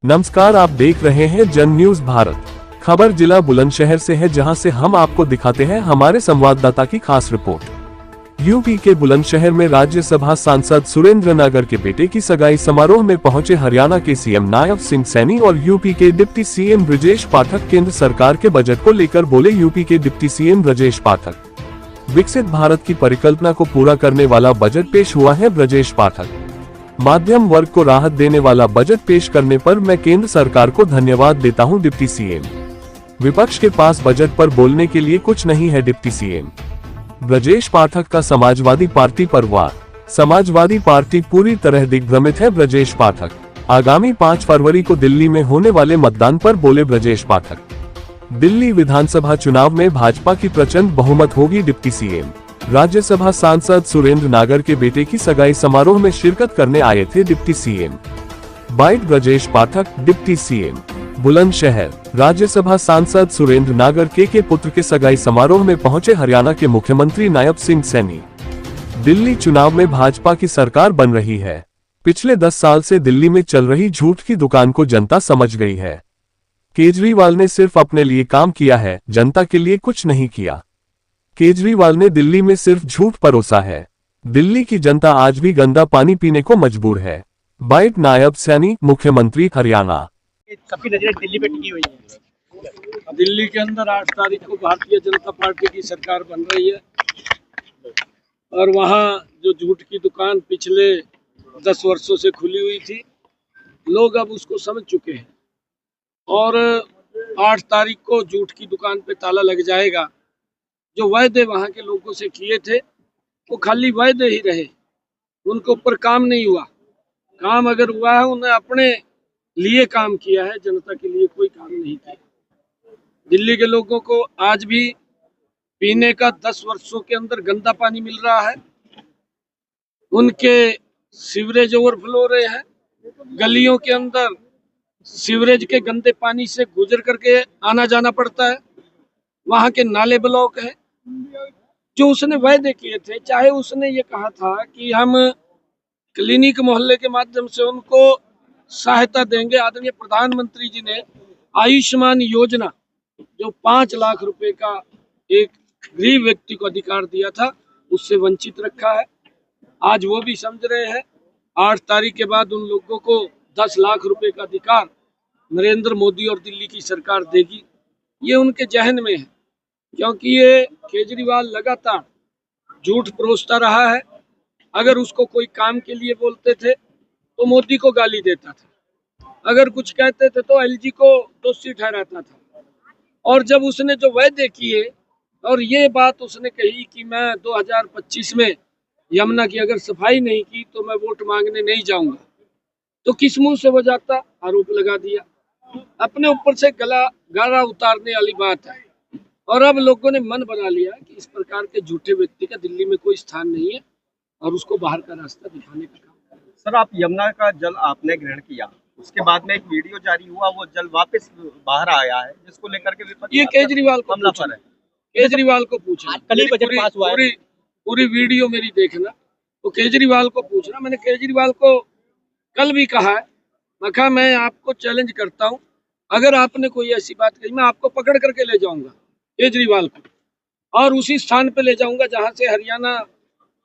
नमस्कार, आप देख रहे हैं जन न्यूज भारत। खबर जिला बुलंदशहर से है, जहां से हम आपको दिखाते हैं हमारे संवाददाता की खास रिपोर्ट। यूपी के बुलंदशहर में राज्यसभा सांसद सुरेंद्र नागर के बेटे की सगाई समारोह में पहुंचे हरियाणा के सीएम नायब सिंह सैनी और यूपी के डिप्टी सीएम ब्रजेश पाठक। केंद्र सरकार के बजट को लेकर बोले यूपी के डिप्टी सीएम ब्रजेश पाठक। विकसित भारत की परिकल्पना को पूरा करने वाला बजट पेश हुआ है। ब्रजेश पाठक, मध्यम वर्ग को राहत देने वाला बजट पेश करने पर मैं केंद्र सरकार को धन्यवाद देता हूं। डिप्टी सीएम, विपक्ष के पास बजट पर बोलने के लिए कुछ नहीं है। डिप्टी सीएम ब्रजेश पाठक का समाजवादी पार्टी पर वार। समाजवादी पार्टी पूरी तरह दिग्भ्रमित है। ब्रजेश पाठक आगामी 5 फरवरी को दिल्ली में होने वाले मतदान पर बोले ब्रजेश पाठक, दिल्ली विधानसभा चुनाव में भाजपा की प्रचंड बहुमत होगी। डिप्टी सीएम राज्यसभा सांसद सुरेंद्र नागर के बेटे की सगाई समारोह में शिरकत करने आए थे। Deputy CM bite Brajesh Pathak. Deputy CM Bulandshahr, Rajya Sabha सांसद सुरेंद्र नागर के पुत्र के सगाई समारोह में पहुंचे हरियाणा के मुख्यमंत्री नायब सिंह सैनी। दिल्ली चुनाव में भाजपा की सरकार बन रही है। पिछले 10 साल से दिल्ली में चल रही झूठ की दुकान को जनता समझ गई है। केजरीवाल ने सिर्फ अपने लिए काम किया है, जनता के लिए कुछ नहीं किया। केजरीवाल ने दिल्ली में सिर्फ झूठ परोसा है। दिल्ली की जनता आज भी गंदा पानी पीने को मजबूर है। बाइट नायब सैनी, मुख्यमंत्री हरियाणा। सबकी नजरें दिल्ली पे टिकी हुई है। दिल्ली के अंदर 8 तारीख को भारतीय जनता पार्टी की सरकार बन रही है और वहाँ जो झूठ की दुकान पिछले 10 वर्षों से खुली हुई थी, लोग अब उसको समझ चुके हैं और 8 तारीख को झूठ की दुकान पे ताला लग जाएगा। जो वायदे वहाँ के लोगों से किए थे वो खाली वायदे ही रहे, उनके ऊपर काम नहीं हुआ। काम अगर हुआ है, उन्हें अपने लिए काम किया है, जनता के लिए कोई काम नहीं किया। दिल्ली के लोगों को आज भी पीने का 10 वर्षों के अंदर गंदा पानी मिल रहा है। उनके सीवरेज ओवरफ्लो हो रहे हैं। गलियों के अंदर सीवरेज के गंदे पानी से गुजर करके आना जाना पड़ता है। वहाँ के नाले ब्लॉक है। जो उसने वायदे किए थे, चाहे उसने ये कहा था कि हम क्लिनिक मोहल्ले के माध्यम से उनको सहायता देंगे। आदरणीय प्रधानमंत्री जी ने आयुष्मान योजना, जो 5 लाख रुपए का एक गरीब व्यक्ति को अधिकार दिया था, उससे वंचित रखा है। आज वो भी समझ रहे हैं 8 तारीख के बाद उन लोगों को 10 लाख रुपए का अधिकार नरेंद्र मोदी और दिल्ली की सरकार देगी। ये उनके जहन में है, क्योंकि ये केजरीवाल लगातार झूठ परोसता रहा है। अगर उसको कोई काम के लिए बोलते थे तो मोदी को गाली देता था, अगर कुछ कहते थे तो एलजी को दोषी ठहराता था। और जब उसने जो वायदे किए और ये बात उसने कही कि मैं 2025 में यमुना की अगर सफाई नहीं की तो मैं वोट मांगने नहीं जाऊंगा, तो किस मुंह से वो जाता? आरोप लगा दिया। अपने ऊपर से गारा उतारने वाली बात है। और अब लोगों ने मन बना लिया कि इस प्रकार के झूठे व्यक्ति का दिल्ली में कोई स्थान नहीं है और उसको बाहर का रास्ता दिखाने का काम। सर, आप यमुना का जल आपने ग्रहण किया, उसके बाद में एक वीडियो जारी हुआ, वो जल वापस बाहर आया है, जिसको लेकर के विपक्ष ये केजरीवाल को हमला पर है। केजरीवाल को पूछना, कल ही बजट पास हुआ है। पूरी वीडियो मेरी देखना, तो केजरीवाल को पूछना। मैंने केजरीवाल को कल भी कहा है, मैं कहा मैं आपको चैलेंज करता हूँ, अगर आपने कोई ऐसी बात कही मैं आपको पकड़ करके ले जाऊंगा केजरीवाल को, और उसी स्थान पे ले जाऊंगा जहां से हरियाणा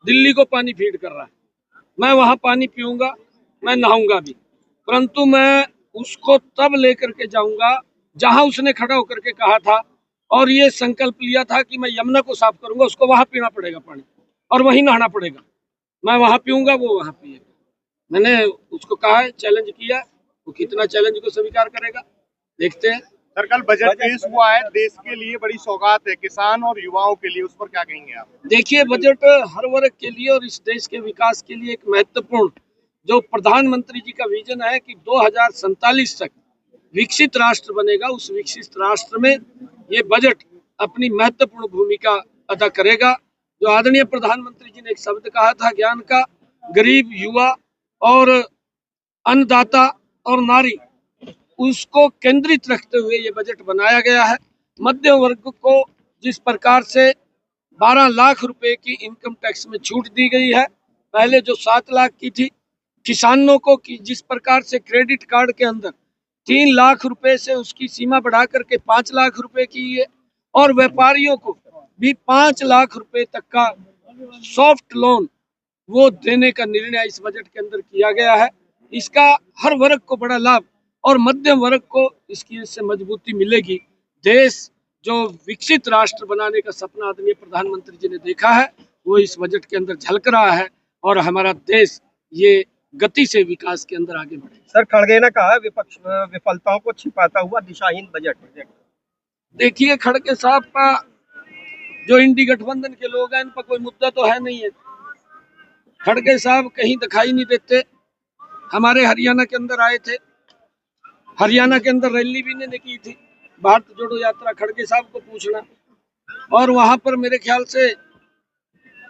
दिल्ली को पानी फीड कर रहा है। मैं वहां पानी पीऊंगा, मैं नहाऊंगा भी, परंतु मैं उसको तब लेकर के जाऊंगा जहां उसने खड़ा होकर के कहा था और ये संकल्प लिया था कि मैं यमुना को साफ करूंगा। उसको वहां पीना पड़ेगा पानी और वहीं नहाना पड़ेगा। मैं वहां पीऊंगा, वो वहां पिएगा। मैंने उसको कहा है, चैलेंज किया, वो कितना चैलेंज को स्वीकार करेगा देखते हैं। सर, कल बजट पेश हुआ है, देश के लिए बड़ी सौगात है, किसान और युवाओं के लिए, उस पर क्या कहेंगे आप? देखिए, बजट हर वर्ग के लिए और इस देश के विकास के लिए एक महत्वपूर्ण, जो प्रधानमंत्री जी का विजन है कि 2047 तक विकसित राष्ट्र बनेगा, उस विकसित राष्ट्र में ये बजट अपनी महत्वपूर्ण भूमिका अदा करेगा। जो आदरणीय प्रधानमंत्री जी ने एक शब्द कहा था ज्ञान का, गरीब, युवा और अन्नदाता और नारी, उसको केंद्रित रखते हुए ये बजट बनाया गया है। मध्यम वर्ग को जिस प्रकार से 12 लाख रुपए की इनकम टैक्स में छूट दी गई है, पहले जो 7 लाख की थी। किसानों को जिस प्रकार से क्रेडिट कार्ड के अंदर 3 लाख रुपए से उसकी सीमा बढ़ा करके 5 लाख रुपए की है, और व्यापारियों को भी 5 लाख रुपए तक का सॉफ्ट लोन वो देने का निर्णय इस बजट के अंदर किया गया है। इसका हर वर्ग को बड़ा लाभ और मध्यम वर्ग को इसकी इससे मजबूती मिलेगी। देश जो विकसित राष्ट्र बनाने का सपना आदरणीय प्रधानमंत्री जी ने देखा है वो इस बजट के अंदर झलक रहा है, और हमारा देश ये गति से विकास के अंदर आगे बढ़े। सर, खड़गे ने कहा विपक्ष विफलताओं को छिपाता हुआ दिशाहीन बजट। देखिए, खड़गे साहब का जो इंडी गठबंधन के लोग हैं इन पर कोई मुद्दा तो है नहीं है। खड़गे साहब कहीं दिखाई नहीं देते। हमारे हरियाणा के अंदर आए थे, हरियाणा के अंदर रैली भी इन्होंने की थी, भारत जोड़ो यात्रा। खड़गे साहब को पूछना, और वहां पर मेरे ख्याल से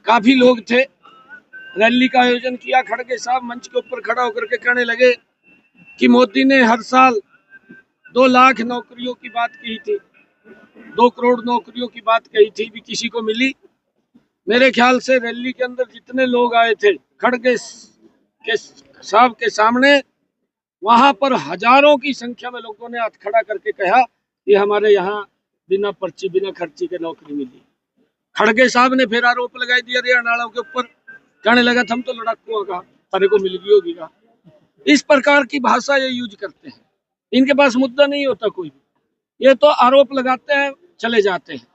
काफी लोग थे। रैली का आयोजन किया, खड़गे साहब मंच के ऊपर खड़ा होकर के कहने लगे कि मोदी ने हर साल 2 लाख नौकरियों की बात की थी, 2 करोड़ नौकरियों की बात कही थी, भी किसी को मिली? मेरे ख्याल से रैली के अंदर जितने लोग आए थे खड़गे के साहब के सामने, वहां पर हजारों की संख्या में लोगों ने हाथ खड़ा करके कहा कि हमारे यहाँ बिना पर्ची बिना खर्ची के नौकरी मिली। खड़गे साहब ने फिर आरोप लगाई दिया हरियाणा के ऊपर, कहने लगा हम तो लड़ाकू होगा, तारे को मिल गई होगी का। इस प्रकार की भाषा ये यूज करते हैं। इनके पास मुद्दा नहीं होता कोई भी, ये तो आरोप लगाते हैं चले जाते हैं।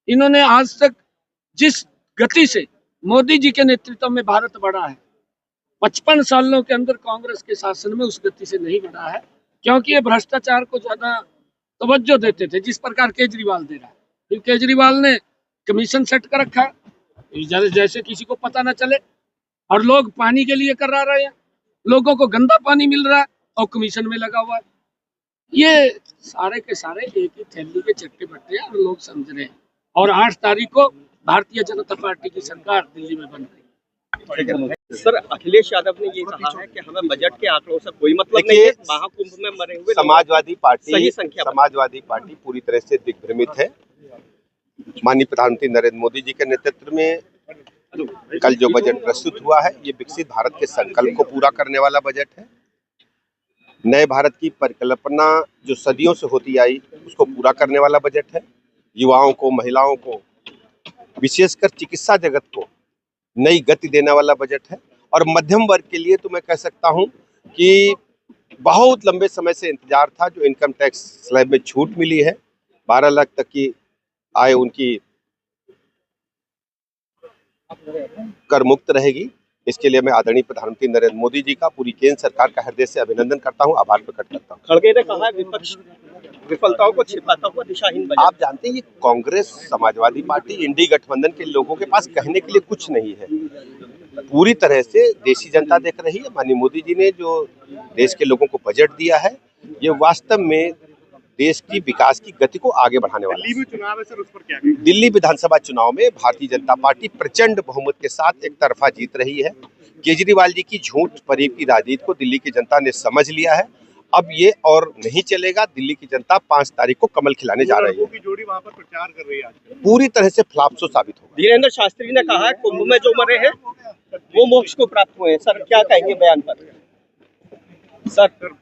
इन्होंने आज तक जिस गति से मोदी जी के नेतृत्व में भारत बढ़ा है, 55 सालों के अंदर कांग्रेस के शासन में उस गति से नहीं बढ़ा है, क्योंकि ये भ्रष्टाचार को ज्यादा तवज्जो देते थे, जिस प्रकार केजरीवाल दे रहा है। फिर केजरीवाल ने कमीशन सेट कर रखा है जैसे किसी को पता ना चले, और लोग पानी के लिए करा रहे हैं, लोगों को गंदा पानी मिल रहा है और कमीशन में लगा हुआ है। ये सारे के सारे एक ही थैली के चट्टे बट्टे हैं और लोग समझ रहे हैं। और 8 तारीख को भारतीय जनता पार्टी की सरकार दिल्ली में बन रही है। सर, अखिलेश यादव ने ये कहा है कि हमें बजट के आंकड़ों से कोई मतलब नहीं है, महाकुंभ में मरे हुए समाजवादी सही पार्टी पूरी तरह से दिग्भ्रमित है। माननीय प्रधानमंत्री नरेंद्र मोदी जी के नेतृत्व में कल जो बजट प्रस्तुत हुआ है ये विकसित भारत के संकल्प को पूरा करने वाला बजट है। नए भारत की परिकल्पना जो सदियों से होती आई उसको पूरा करने वाला बजट है। युवाओं को, महिलाओं को, विशेषकर चिकित्सा जगत को नई गति देने वाला बजट है। और मध्यम वर्ग के लिए तो मैं कह सकता हूं कि बहुत लंबे समय से इंतजार था। जो इनकम टैक्स स्लैब में छूट मिली है, 12 लाख तक की आय उनकी कर मुक्त रहेगी। इसके लिए मैं आदरणीय प्रधानमंत्री नरेंद्र मोदी जी का, पूरी केंद्र सरकार का हृदय से अभिनंदन करता हूं, आभार प्रकट करता हूं। खड़गे ने कहा विपक्ष विफलताओं को छिपाता हुआ दिशाहीन बजट। आप जानते हैं ये कांग्रेस, समाजवादी पार्टी, इंडी गठबंधन के लोगों के पास कहने के लिए कुछ नहीं है। पूरी तरह से देशी जनता देख रही है। माननीय मोदी जी ने जो देश के लोगों को बजट दिया है ये वास्तव में देश की विकास की गति को आगे बढ़ाने वाला है। दिल्ली में चुनाव है सर, उस पर क्या कहेंगे? दिल्ली विधानसभा चुनाव में भारतीय जनता पार्टी प्रचंड बहुमत के साथ एक तरफा जीत रही है। केजरीवाल जी की झूठ फरेब की राजनीति को दिल्ली की जनता ने समझ लिया है। अब ये और नहीं चलेगा। दिल्ली की जनता 5 तारीख को कमल खिलाने जा रही है। की जोड़ी वहां पर प्रचार कर रही है आज। पूरी तरह से फ्लॉप साबित होगा। धीरेन्द्र शास्त्री ने कहा है कुंभ में जो मरे हैं वो मोक्ष को प्राप्त हुए हैं। सर, क्या कहेंगे बयान पर? सर